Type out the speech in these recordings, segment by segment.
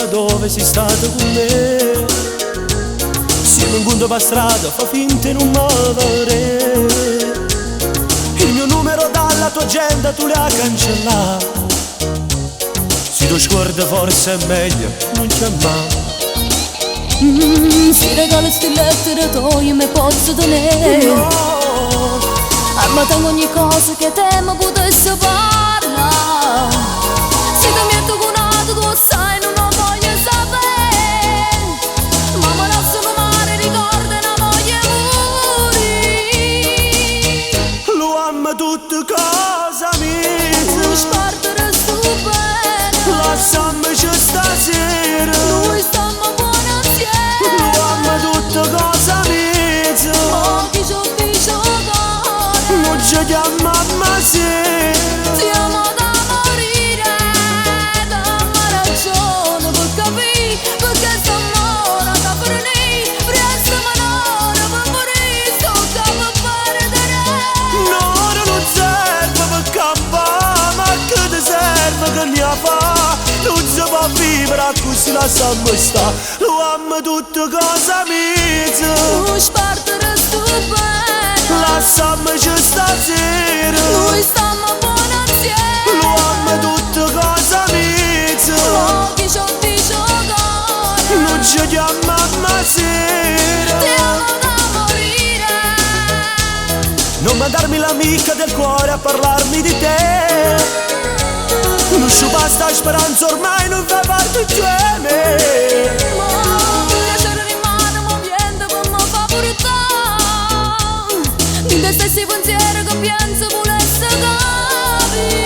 là dove sei stato con me. Siamo in punto per strada, fa finta di non muovere. Il mio numero dalla tua agenda tu l'hai cancellato. Se tu sguardi forse è meglio non chiamare. Si regala sti lettere tu mi posso tenere, No, armata ogni cosa che temo potesse parlare. Se ti metto con altro tu sai non lo voglio sapere. Ma me la sono male ricorda una voglia morire. lo amo tutte cose mie. Tu spartere sto bene, Lasciamoci stasera. noi stiamo buoni assieme. Lo amo tutte cose mie. Ma chi ci dice cuore, Non ci chiamiamo sera. ti amo da morire. Dammi ragione per capire perché sto morta per venire. Presto manora per morire, sto capo a perdere. No, non serve per campare, ma che ti serve che ne fa? Non si può vivere così, lasciamo sta. Lo amo tutte cose mie. Tu spartere sto bene, Lasciamoci stasera. noi stiamo buoni assieme. Lo amo tutte cose mie. Ma chi ci dice cuore, Non ci chiamiamo sera. ti amo da morire. Non mandarmi l'amica del cuore a parlarmi di te. Non ci basta speranza, ormai non fa parte di me. Piacere rimane un ambiente come fa pure te. Di te stessi pensieri che penso volesse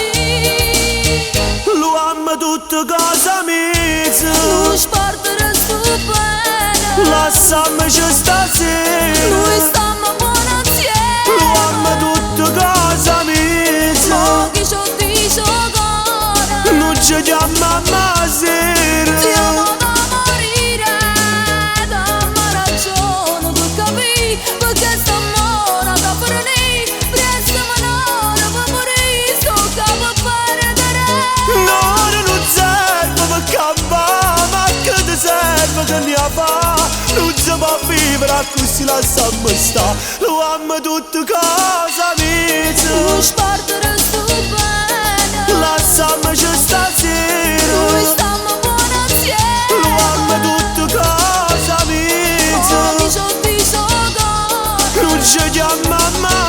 capire. Lo amo tutte cose mie. Tu spartere sto bene, Lasciamoci stasera. noi stiamo buoni assieme. Lo amo tutte cose mie. Ma chi ci dice cuore, Non ci chiamiamo sera. ti amo da morire. Dammi ragione per capire perché sto morta per venire. Presto manora per morire, sto capo a perdere. No, non serve per campare, ma che ti serve che ne fa? Non si può vivere così, lasciamo sta. Lo amo tutte cose mie. Tu spartere sto bene, Lasciamoci stasera. noi stiamo buoni assieme. Lo amo tutte cose mie. Ma chi ci dice cuore, Non ci chiamiamo